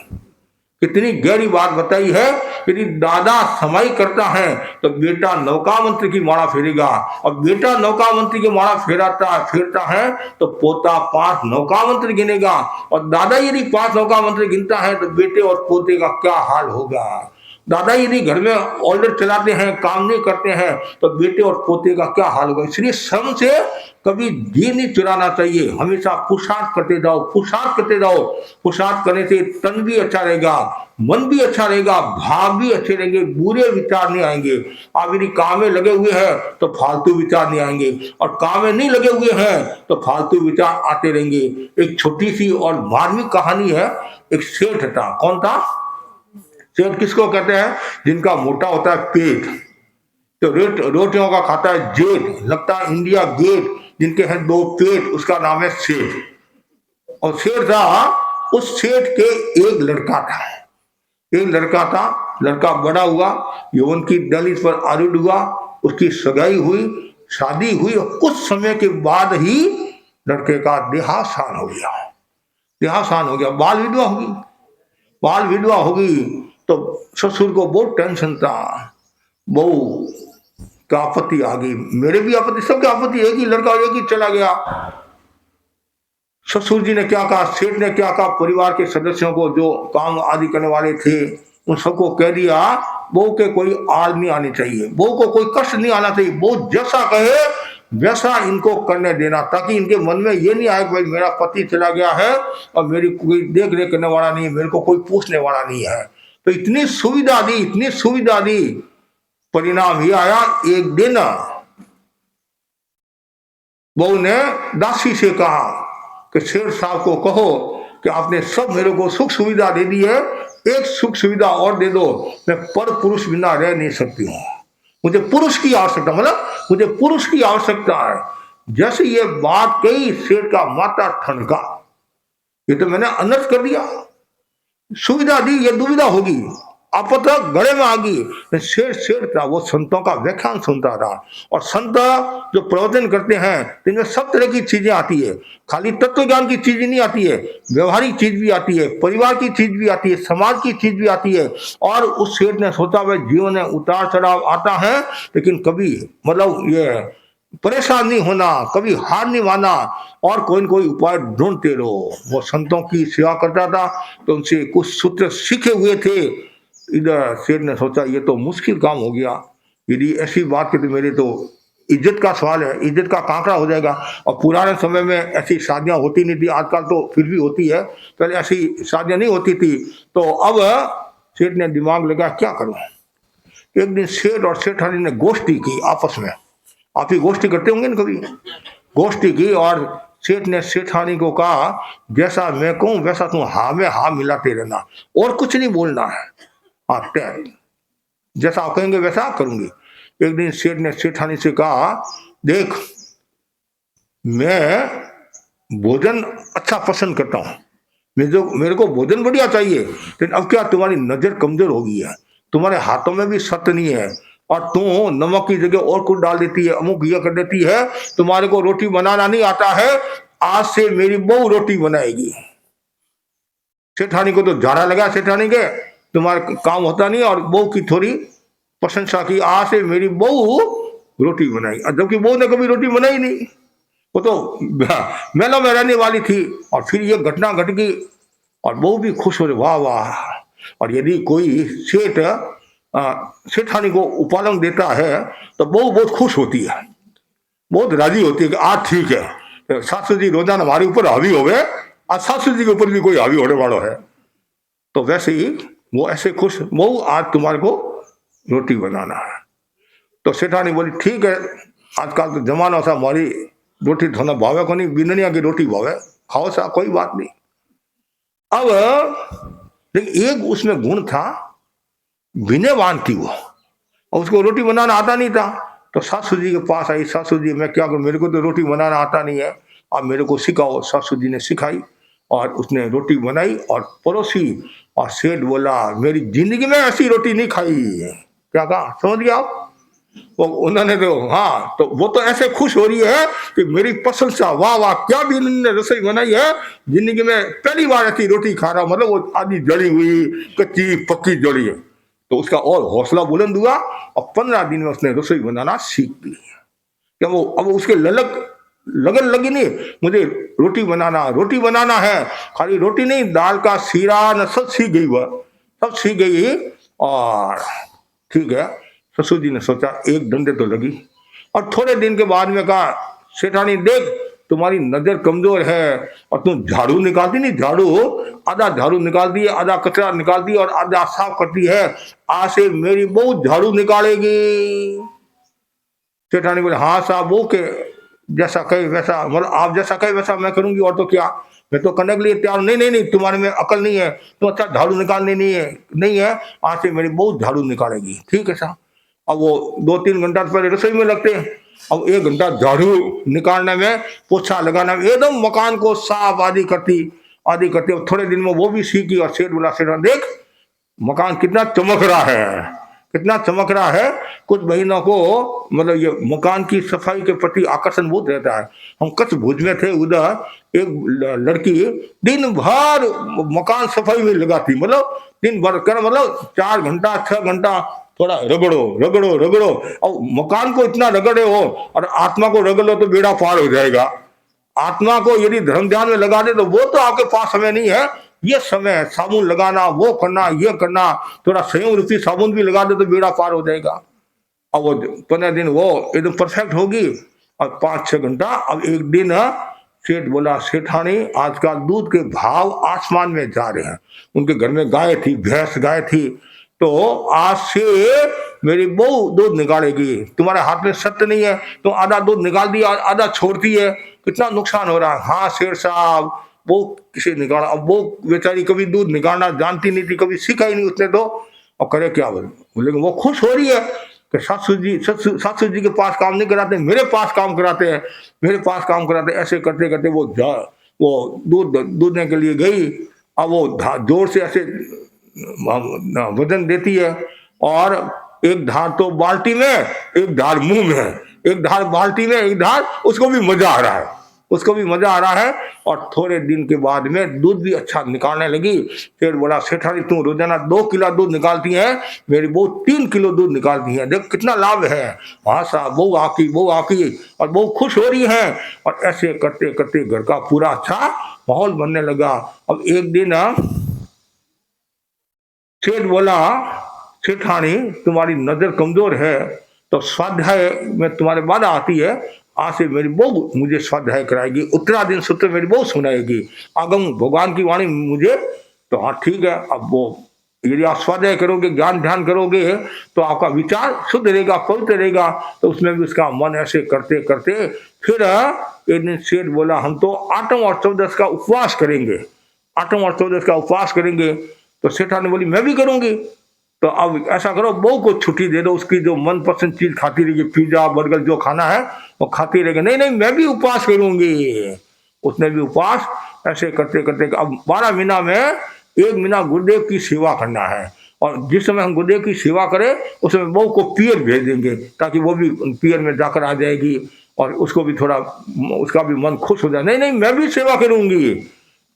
कितनी गहरी बात बताई है। यदि दादा समाई करता है तो बेटा नौका मंत्री की माला फेरेगा, और बेटा नौका मंत्री की माला फेरता है तो पोता 5 नौका मंत्री गिनेगा, और दादा यदि 5 नौका मंत्री गिनता है तो बेटे और पोते का क्या हाल होगा। दादा यदि घर में ऑर्डर चलाते हैं, काम नहीं करते हैं, तो बेटे और पोते का क्या हाल होगा। इसलिए श्रम से कभी जी नहीं चुराना चाहिए, हमेशा पुरुषार्थ करते जाओ, पुरुषार्थ करते जाओ। पुरुषार्थ करने से तन भी अच्छा रहेगा, मन भी अच्छा रहेगा, भाव भी अच्छे रहेंगे, बुरे विचार नहीं आएंगे। आप यदि काम में लगे हुए हैं तो फालतू विचार नहीं आएंगे, और काम में नहीं लगे हुए हैं तो फालतू विचार आते रहेंगे। एक छोटी सी और मार्मिक कहानी है। एक सेठ था, कौन था? सेठ किसको कहते हैं? जिनका मोटा होता है पेट, तो रोटियों का खाता है जेठ, लगता है इंडिया गेट, जिनके हैं 2 पेट, उसका नाम है सेठ। और सेठ था, उस सेठ के एक लड़का था, लड़का बड़ा हुआ, यौवन की दहलीज पर आरूढ़ हुआ, उसकी सगाई हुई, शादी हुई, और कुछ समय के बाद ही लड़के का देहावसान हो गया, बाल विधवा होगी। तो ससुर को बहुत टेंशन था, बहू का आपत्ति आ गई, मेरे भी आपत्ति, सबकी आपत्ति, एक ही लड़का एक ही चला गया। ससुर जी ने क्या कहा, सेठ ने क्या कहा, परिवार के सदस्यों को जो काम आदि करने वाले थे उन सबको कह दिया, बहू के कोई आड़ नहीं आनी चाहिए, बहू को कोई कष्ट नहीं आना चाहिए, बहू जैसा कहे वैसा इनको करने देना, ताकि इनके मन में ये नहीं आए कि भाई मेरा पति चला गया है और मेरी कोई देख रेख करने वाला नहीं है, मेरे को कोई पूछने वाला नहीं है। तो इतनी सुविधा दी, परिणाम ये आया, एक दिन बहू ने दासी से कहा कि सेठ साहब को कहो कि आपने सब मेरे को सुख सुविधा दे दी है, एक सुख सुविधा और दे दो, मैं पर पुरुष बिना रह नहीं सकती हूँ, मुझे पुरुष की आवश्यकता, मतलब मुझे पुरुष की आवश्यकता है। जैसे ये बात कही, सेठ का माथा ठनका, ये तो मैंने अनर्थ कर दिया, सुविधा दी, ये दुविधा होगी, आपत्ति गले में आ गई। शेर था, वो संतों का व्याख्यान सुनता था, और संत जो प्रवचन करते हैं तो इनमें सब तरह की चीजें आती है, खाली तत्व ज्ञान की चीज नहीं आती है, व्यवहारिक चीज भी आती है, परिवार की चीज भी आती है, समाज की चीज भी आती है। और उस सेठ ने सोचा भाई जीवन में उतार चढ़ाव आता है, लेकिन कभी मतलब ये परेशान नहीं होना, कभी हार नहीं माना, और कोई न कोई उपाय ढूंढते रहो। वो संतों की सेवा करता था, तो उनसे कुछ सूत्र सीखे हुए थे। इधर सेठ ने सोचा ये तो मुश्किल काम हो गया, यदि ऐसी बात की तो मेरे तो इज्जत का सवाल है, इज्जत का कांकड़ा हो जाएगा। और पुराने समय में ऐसी शादियां होती नहीं थी, आजकल तो फिर भी होती है, पहले ऐसी शादियां नहीं होती थी। तो अब सेठ ने दिमाग लगा क्या करूं। एक दिन सेठ और सेठानी ने गोष्ठी की आपस में, आप ही गोष्ठी करते होंगे ना कभी, गोष्ठी की, और सेठ ने सेठानी को कहा जैसा मैं कहूं वैसा तुम हाँ में हाँ मिलाते रहना, और कुछ नहीं बोलना है, हाँ जैसा आप कहेंगे वैसा करूंगी। एक दिन सेठ ने सेठानी से कहा देख मैं भोजन अच्छा पसंद करता हूं, मेरे को भोजन बढ़िया चाहिए, लेकिन अब क्या तुम्हारी नजर कमजोर हो गई है, तुम्हारे हाथों में भी सत्य नहीं है, और तुम नमक की जगह और कुछ डाल देती है, अमुक ये कर देती है, तुम्हारे को रोटी बनाना नहीं आता है, आज से मेरी बहू रोटी बनाएगी। सेठानी को तो झाड़ा लगा, सेठानी के तुम्हारा काम होता नहीं, और बहू की थोड़ी प्रशंसा की, आज से मेरी बहू रोटी बनाई, जबकि बहू ने कभी रोटी बनाई नहीं, वो तो मेलों में रहने वाली थी। और फिर ये घटना घट गई, और बहू भी खुश हो रही, वाह वाह। और यदि कोई सेठ सेठानी को उपालंग देता है तो बहू बहुत खुश होती है, बहुत राजी होती है कि आज ठीक है, सासू जी रोजाना हमारे ऊपर हावी हो गए, आज सासू जी के ऊपर भी कोई हावी होने वाला है। तो वैसे ही वो ऐसे खुश, बहू आज तुम्हारे को रोटी बनाना है। तो सेठानी बोली ठीक है, आजकल तो जमाना था, हमारी रोटी धोना भावे को नहीं, बिननिया की रोटी भावे, खाओ सा कोई बात नहीं। अब लेकिन एक उसमें गुण था, विनयवान थी वो, और उसको रोटी बनाना आता नहीं था। तो सासू जी के पास आई, सासू जी मैं क्या करूं, मेरे को तो रोटी बनाना आता नहीं है, आप मेरे को सिखाओ। सासू जी ने सिखाई, और उसने रोटी बनाई और परोसी। और सेठ बोला मेरी जिंदगी में ऐसी रोटी नहीं खाई। क्या कहा समझ गया आप? वो उन्होंने तो हाँ, तो वो तो ऐसे खुश हो रही है कि मेरी प्रशंसा, वाह वाह क्या भी इन्होंने रसोई बनाई है, जिंदगी में पहली बार ऐसी रोटी खा रहा हूं, मतलब वो आधी जली हुई कच्ची पक्की जली है। तो उसका और हौसला बुलंद हुआ और 15 दिन में उसने रसोई बनाना सीख ली। क्या वो अब उसके लगन लगी नहीं, मुझे रोटी बनाना है, खाली रोटी नहीं, दाल का सीरा न सब सीख गई, वह सब सीख गई। और ठीक है, ससुर जी ने सोचा एक डंडे तो लगी, और थोड़े दिन के बाद में कहा, सेठानी देख तुम्हारी नजर कमजोर है और तुम झाड़ू निकालती नहीं, आधा झाड़ू निकाल दी, आधा कचरा निकाल दी और आधा साफ करती है, आज से मेरी बहू झाड़ू निकालेगी। सेठानी बोले हाँ साहब, वो के जैसा कहे वैसा, मतलब आप जैसा कहे वैसा मैं करूंगी, और तो क्या, मैं तो करने के लिए तैयार। नहीं, तुम्हारे में अकल नहीं है, तो अच्छा झाड़ू निकालने नहीं है, आज से मेरी बहुत झाड़ू निकालेगी। ठीक है साहब। अब वो 2-3 घंटा पहले रसोई में लगते हैं, अब 1 घंटा झाड़ू निकालने में, पोछा लगाने में, एकदम मकान को साफ आदि करती। थोड़े दिन में वो भी सीखी और सेठ बोला, सेठ देख मकान कितना चमक रहा है। कुछ महीनों को मतलब ये मकान की सफाई के प्रति आकर्षण बहुत रहता है। हम कच्छ भुज में थे, उधर एक लड़की दिन भर मकान सफाई में लगाती, मतलब दिन भर कर, मतलब 4 घंटा 6 घंटा थोड़ा रगड़ो और मकान को इतना रगड़े हो, और आत्मा को रगड़ लो तो बेड़ा पार हो जाएगा। आत्मा को यदि धर्म ध्यान में लगा दे तो वो तो आपके पास समय नहीं है, ये समय साबुन लगाना, वो करना, ये करना, थोड़ा संयम रूपी साबुन भी लगा दे तो बेड़ा पार हो जाएगा। अब वो 15 दिन वो एकदम परफेक्ट होगी, और 5-6 घंटा। अब एक दिन सेठ बोला, सेठानी आजकल दूध के भाव आसमान में जा रहे हैं, उनके घर में भैंस गाय थी, तो आज से मेरी बहू दूध निकालेगी, तुम्हारे हाथ में सत्य नहीं है, तो आधा दूध निकाल दिया, आधा छोड़ती है, कितना नुकसान हो रहा है। हाँ सेठ साहब, वो किसे निकाला, अब वो बेचारी कभी दूध निकालना जानती नहीं थी, कभी सीखा ही नहीं उसने, तो अब करे क्या बोले। वो खुश हो रही है कि सासू जी के पास काम नहीं कराते, मेरे पास काम कराते। ऐसे करते करते वो दूधने के लिए गई। अब वो जोर से ऐसे वजन देती है, और एक धार तो बाल्टी में, एक धार मुंह में, एक धार बाल्टी में, एक धार, उसको भी मजा आ रहा है। और थोड़े दिन के बाद में दूध भी अच्छा निकालने लगी। फिर बोला, सेठानी तुम रोजाना 2 किलो दूध निकालती है, मेरी बहू 3 किलो दूध निकालती है, देख कितना लाभ है। हाँ साहब, बहू आकी और बहू खुश हो रही है। और ऐसे करते करते घर का पूरा अच्छा माहौल बनने लगा। अब एक दिन सेठ बोला, सेठानी तुम्हारी नजर कमजोर है, तो स्वाध्याय में तुम्हारे बाधा आती है, आज से मेरी बहू मुझे स्वाध्याय कराएगी, उत्तराधीन सूत्र मेरी बहू सुनाएगी, आगम भगवान की वाणी मुझे। तो हाँ ठीक है। अब वो यदि आप स्वाध्याय करोगे, ज्ञान ध्यान करोगे, तो आपका विचार शुद्ध रहेगा, पवित्र रहेगा, तो उसमें भी उसका मन ऐसे करते करते फिर एक दिन सेठ बोला, हम तो आठम और चौदस का उपवास करेंगे। तो सेठानी बोली, मैं भी करूंगी। तो अब ऐसा करो, बहू को छुट्टी दे दो, उसकी जो मनपसंद चीज खाती रहेगी, पिज्जा बर्गर जो खाना है वो खाती रहेगी। नहीं, मैं भी उपवास करूंगी। उसने भी उपवास। ऐसे करते करते अब 12 महीना में 1 महीना गुरुदेव की सेवा करना है, और जिस समय हम गुरुदेव की सेवा करें उस समय बहू को पियर भेज देंगे, ताकि वो भी पियर में जाकर आ जाएगी, और उसको भी थोड़ा, उसका भी मन खुश हो जाए। नहीं, मैं भी सेवा करूंगी।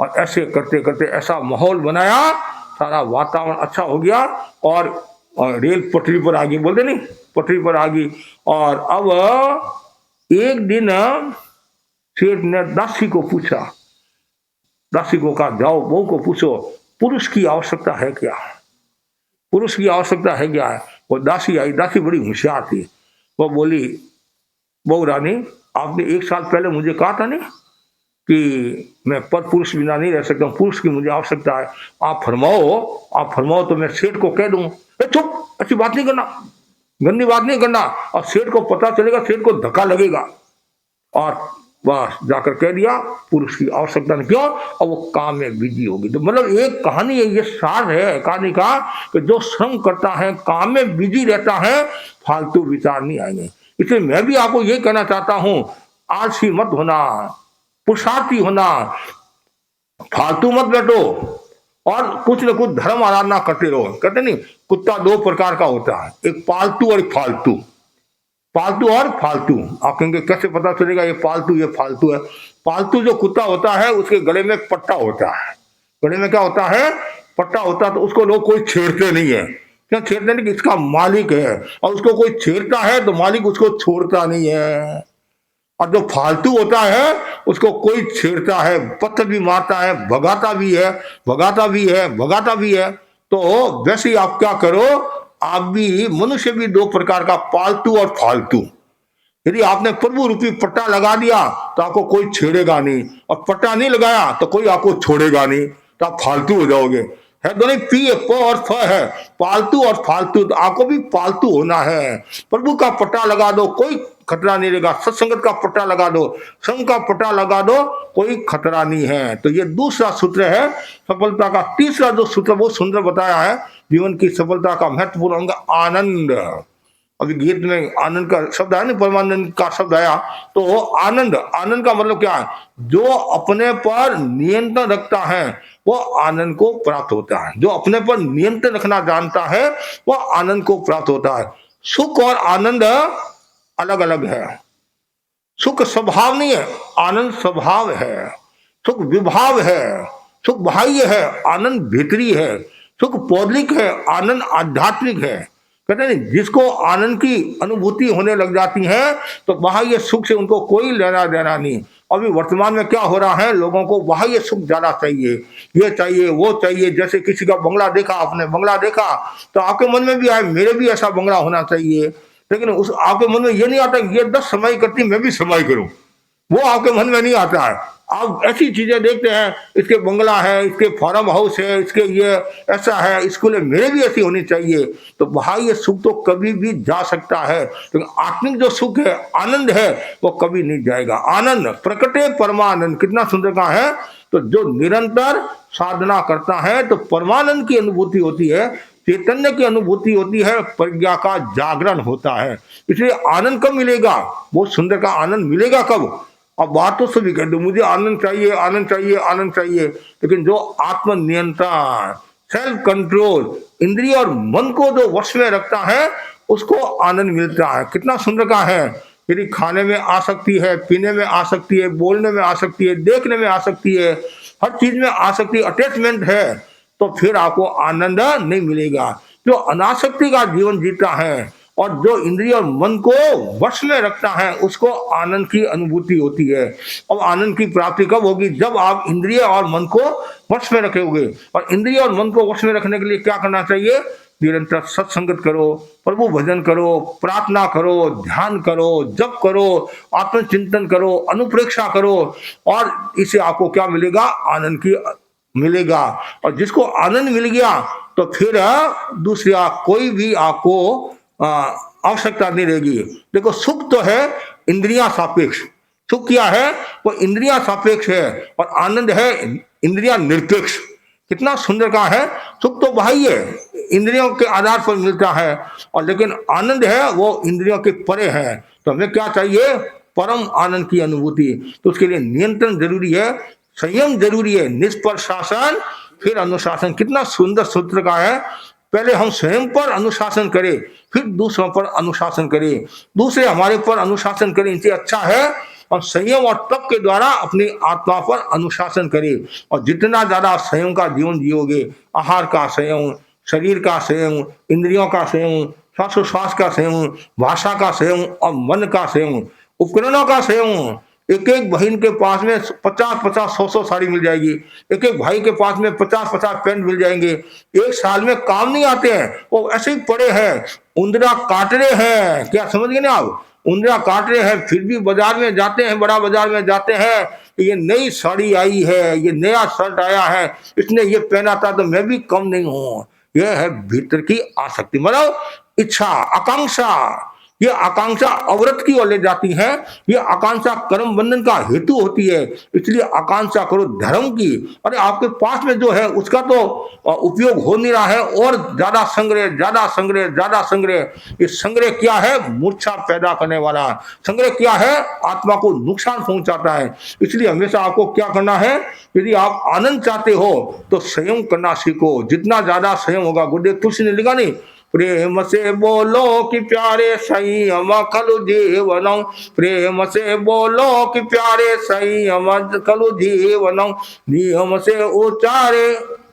और ऐसे करते करते ऐसा माहौल बनाया, सारा वातावरण अच्छा हो गया, और रेल पटरी पर आ गई, बोलते नहीं, पटरी पर आ गई। और अब एक दिन सेठ ने दासी को कहा, जाओ बहू को पूछो पुरुष की आवश्यकता है क्या। वो दासी आई, दासी बड़ी होशियार थी। वो बोली, बहू रानी, आपने 1 साल पहले मुझे कहा था नहीं कि मैं पर पुरुष बिना नहीं रह सकता हूँ, पुरुष की मुझे आवश्यकता है, आप फरमाओ तो मैं सेठ को कह दूं। चुप, अच्छी बात नहीं करना, गंदी बात नहीं करना, और सेठ को पता चलेगा, सेठ को धक्का लगेगा। और बस जाकर कह दिया, पुरुष की आवश्यकता नहीं। क्यों? और वो काम में बिजी होगी। तो मतलब एक कहानी है, ये सार है कहानी का, कि जो श्रम करता है, काम में बिजी रहता है, फालतू विचार नहीं आएंगे। इसलिए मैं भी आपको ये कहना चाहता हूं, आलसी मत होना, पुरुषार्थी होना, फालतू मत बैठो, और कुछ न कुछ धर्म आराधना करते रहो। कहते नहीं, कुत्ता 2 प्रकार का होता है, एक पालतू और एक फालतू। पालतू और फालतू। आप कहेंगे कैसे पता चलेगा ये पालतू ये फालतू है? पालतू जो कुत्ता होता है उसके गले में पट्टा होता है। गले में क्या होता है? पट्टा होता है। तो उसको लोग कोई छेड़ते नहीं है। क्या छेड़ते नहीं? कि इसका मालिक है, और उसको कोई छेड़ता है तो मालिक उसको छोड़ता नहीं है। और जो फालतू होता है उसको कोई छेड़ता है, पत्थर भी मारता है, भगाता भी है, भगाता भी है, भगाता भी है। तो वैसे ही आप क्या करो, आप भी, मनुष्य भी दो प्रकार का, पालतू और फालतू। यदि आपने प्रभु रूपी पट्टा लगा दिया तो आपको कोई छेड़ेगा नहीं, और पट्टा नहीं लगाया तो कोई आपको छोड़ेगा नहीं, तो आप फालतू हो जाओगे। है दोनों पी है, प और फ है, पालतू और फालतू। तो आपको भी पालतू होना है। प्रभु का पट्टा लगा दो, कोई खतरा नहीं रहेगा। सत्संगत का पट्टा लगा दो, संघ का पट्टा लगा दो, कोई खतरा नहीं है। तो ये दूसरा सूत्र है सफलता का। तीसरा जो सूत्र बहुत सुंदर बताया है, जीवन की सफलता का महत्वपूर्ण अंग आनंद। अभी गीत में आनंद का शब्द है ना, परमानंद का शब्द आया। तो आनंद, आनंद का मतलब क्या है? जो अपने पर नियंत्रण रखता है वो आनंद को प्राप्त होता है। जो अपने पर नियंत्रण रखना जानता है वो आनंद को प्राप्त होता है। सुख और आनंद अलग अलग है। सुख स्वभाव नहीं है, आनंद स्वभाव है। सुख विभाव है, सुख बाह्य है, आनंद भीतरी है। सुख पौद्गलिक है, आनंद आध्यात्मिक है। कहते हैं जिसको आनंद की अनुभूति होने लग जाती है तो बाह्य सुख से उनको कोई लेना देना नहीं। अभी वर्तमान में क्या हो रहा है, लोगों को बाह्य सुख ज्यादा चाहिए, ये चाहिए वो चाहिए। जैसे किसी का बंगला देखा, आपने बंगला देखा तो आपके मन में भी आए मेरे भी ऐसा बंगला होना चाहिए, लेकिन उस आपके मन में ये नहीं आता ये 10 समाई करती मैं भी समाई करूं, वो आपके मन में नहीं आता है। आप ऐसी चीजें देखते हैं, इसके बंगला है, इसके फार्म हाउस है, इसके ये ऐसा है, स्कूल है, मेरे भी ऐसी होनी चाहिए। तो बाह्य सुख तो कभी भी जा सकता है, लेकिन आत्मिक जो सुख है, आनंद है, वो कभी नहीं जाएगा। आनंद प्रकटे परमानंद, कितना सुंदर कहा है। तो जो निरंतर साधना करता है तो परमानंद की अनुभूति होती है, चैतन्य की अनुभूति होती है, प्रज्ञा का जागरण होता है। इसलिए आनंद कब मिलेगा? बहुत सुंदर का आनंद मिलेगा कब? अब बात तो सभी कर दो, मुझे आनंद चाहिए, आनंद चाहिए, आनंद चाहिए, लेकिन जो आत्म नियंत्रण, सेल्फ कंट्रोल, इंद्रिय और मन को जो वश में रखता है उसको आनंद मिलता है। कितना सुंदर का है। यदि खाने में आसक्ति है, पीने में आसक्ति है, बोलने में आसक्ति है, देखने में आसक्ति है, हर चीज में आसक्ति, अटैचमेंट है, तो फिर आपको आनंद नहीं मिलेगा। जो अनासक्ति का जीवन जीता है और जो इंद्रिय और मन को वश में रखता है उसको आनंद की अनुभूति होती है। अब आनंद की प्राप्ति कब होगी? जब आप इंद्रिय और मन को वश में रखोगे। और इंद्रिय और मन को वश में रखने के लिए क्या करना चाहिए? निरंतर सत्संगत करो, प्रभु भजन करो, प्रार्थना करो, ध्यान करो, जप करो, आत्मचिंतन करो, अनुप्रेक्षा करो, और इससे आपको क्या मिलेगा? आनंद की मिलेगा। और जिसको आनंद मिल गया तो फिर दूसरा कोई भी आपको आवश्यकता नहीं रहेगी। देखो सुख तो है इंद्रिया सापेक्ष, सुख क्या है? वो इंद्रिया सापेक्ष है, और आनंद है इंद्रिया निरपेक्ष। कितना सुंदर का है। सुख तो बाह्य है, इंद्रियों के आधार पर मिलता है, और लेकिन आनंद है वो इंद्रियों के परे है। तो हमें क्या चाहिए? परम आनंद की अनुभूति। तो उसके लिए नियंत्रण जरूरी है, संयम जरूरी है, निष्पर शासन फिर अनुशासन। कितना सुंदर सूत्र का है। पहले हम स्वयं पर अनुशासन करें, फिर दूसरों पर अनुशासन करें, दूसरे हमारे पर अनुशासन करें, इनसे अच्छा है और संयम और तप के द्वारा अपनी आत्मा पर अनुशासन करें। और जितना ज्यादा संयम का जीवन जियोगे, आहार का संयम, शरीर का संयम, इंद्रियों का संयम, श्वासोश्वास का संयम, भाषा का संयम और मन का संयम, उपकरणों का संयम। एक एक बहन के पास में 50-50, 100-100 साड़ी मिल जाएगी, एक एक भाई के पास में 50-50 पेन मिल जाएंगे। एक साल में काम नहीं आते हैं, वो ऐसे ही पड़े हैं, उंदरा काट रहे हैं। क्या समझ गए ना आप? उंदरा काट रहे हैं, फिर भी बाजार में जाते हैं, बड़ा बाजार में जाते हैं, ये नई साड़ी आई है, ये नया शर्ट आया है, इसने ये पहना था तो मैं भी कम नहीं हूं। यह है भीतर की आसक्ति, मतलब इच्छा, आकांक्षा। ये आकांक्षा अवरत की ओर ले जाती है। ये आकांक्षा कर्म बंधन का हेतु होती है। इसलिए आकांक्षा करो धर्म की। अरे आपके पास में जो है उसका तो उपयोग हो नहीं रहा है, और ज्यादा संग्रह, ज्यादा संग्रह, ज्यादा संग्रह। ये संग्रह क्या है? मूर्छा पैदा करने वाला। संग्रह क्या है? आत्मा को नुकसान पहुंचाता है। इसलिए हमेशा आपको क्या करना है? यदि आप आनंद चाहते हो तो संयम करना सीखो। जितना ज्यादा संयम होगा, गुरुदेव तुलसी ने लिखा नहीं, प्रेम से बोलो कि प्यारे संयम खलु जीवनम, प्रेम से बोलो कि प्यारे संयम खलु जीवनम, नियम से उचारे,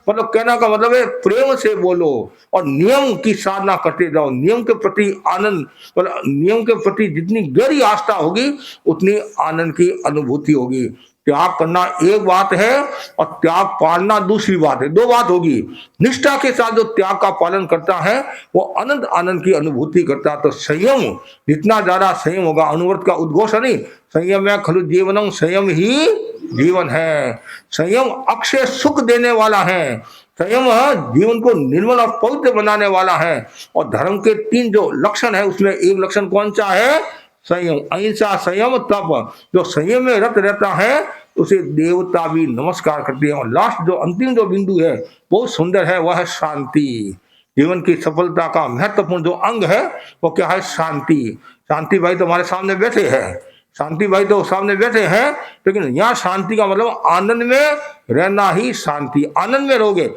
मतलब कहना का मतलब है प्रेम से बोलो और नियम की साधना करते जाओ, नियम के प्रति आनंद, मतलब नियम के प्रति जितनी गहरी आस्था होगी उतनी आनंद की अनुभूति होगी। त्याग करना एक बात है और त्याग पालना दूसरी बात है, दो बात होगी। निष्ठा के साथ जो त्याग का पालन करता है वो अनंत आनंद की अनुभूति करता है। तो संयम, जितना ज्यादा संयम होगा, अनुव्रत का उद्घोष है नहीं, संयम है खलु जीवनम, संयम ही जीवन है। संयम अक्षय सुख देने वाला है, संयम जीवन को निर्मल और पवित्र बनाने वाला है। और धर्म के 3 जो लक्षण है उसमें एक लक्षण कौन सा है? संयम, अहिंसा, संयम, तप। जो संयम में रत रहता है उसे देवता भी नमस्कार करते हैं। और लास्ट जो अंतिम जो बिंदु है बहुत सुंदर है, वह है शांति। जीवन की सफलता का महत्वपूर्ण जो अंग है वो क्या है? शांति। शांति भाई तो हमारे सामने बैठे हैं, शांति भाई तो सामने बैठे हैं, लेकिन यहाँ शांति का मतलब आनंद में रहना ही शांति। आनंद में रहोगे,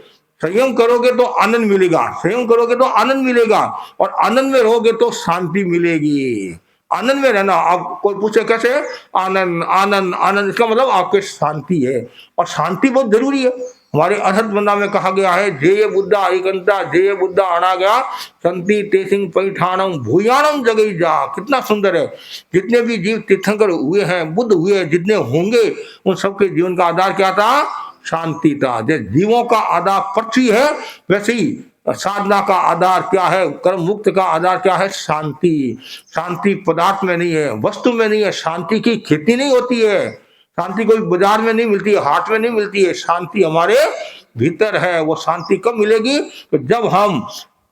संयम करोगे तो आनंद मिलेगा, संयम करोगे तो आनंद मिलेगा, और आनंद में रहोगे तो शांति मिलेगी। आनंद में रहना, आप कोई पूछे कैसे? आनंद आनंद आनंद, इसका मतलब आपके शांति है। और शांति बहुत जरूरी है। हमारे अरहत बंदा में कहा गया है, जेय बुद्धा एकंता, जेय बुद्धा आना गया संति तेसिंग पैठानम भूयानम जगई जा। कितना सुंदर है। जितने भी जीव तीर्थंकर हुए हैं, बुद्ध हुए, जितने होंगे, उन सबके जीवन का आधार क्या था? शांति था। जैसे जीवों का आधार पृथ्वी है, वैसे ही साधना का आधार क्या है? कर्म मुक्त का आधार क्या है? शांति। शांति पदार्थ में नहीं है, वस्तु में नहीं है। शांति की खेती नहीं होती है, शांति कोई बाजार में नहीं मिलती है, हाट में नहीं मिलती है। शांति हमारे भीतर है। वो शांति कब मिलेगी? तो जब हम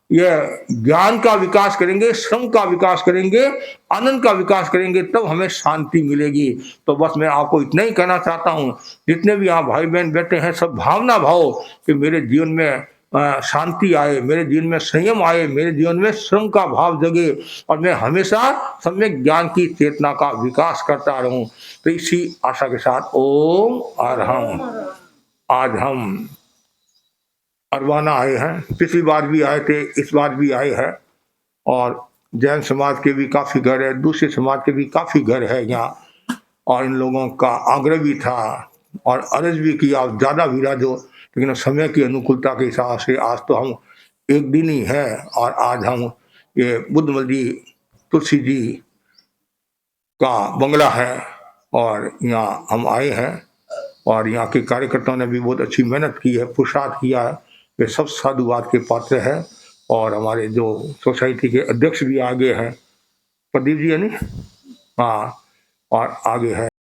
ये ज्ञान का विकास करेंगे, श्रम का विकास करेंगे, आनंद का विकास करेंगे, तब हमें शांति मिलेगी। तो बस मैं आपको इतना ही कहना चाहता हूँ, जितने भी यहाँ भाई बहन बैठे हैं, सब भावना भाव कि मेरे जीवन में शांति आए, मेरे जीवन में संयम आए, मेरे जीवन में श्रम का भाव जगे, और मैं हमेशा सम्यक ज्ञान की चेतना का विकास करता रहूं। तो इसी आशा के साथ ओम अरहम। आज हम अरवाना आए हैं, पिछली बार भी आए थे, इस बार भी आए हैं। और जैन समाज के भी काफी घर है, दूसरे समाज के भी काफी घर है यहाँ। और इन लोगों का आग्रह भी था और अर्ज भी किया ज्यादा विराजो, लेकिन समय की अनुकूलता के हिसाब से आज तो हम एक दिन ही है। और आज हम ये बुद्धमल जी, तुलसी जी का बंगला है और यहाँ हम आए हैं। और यहाँ के कार्यकर्ताओं ने भी बहुत अच्छी मेहनत की है, पुरुषार्थ किया है। वे सब साधुवाद के पात्र हैं। और हमारे जो सोसाइटी के अध्यक्ष भी आगे हैं, प्रदीप जी है नहीं, हाँ, और आगे है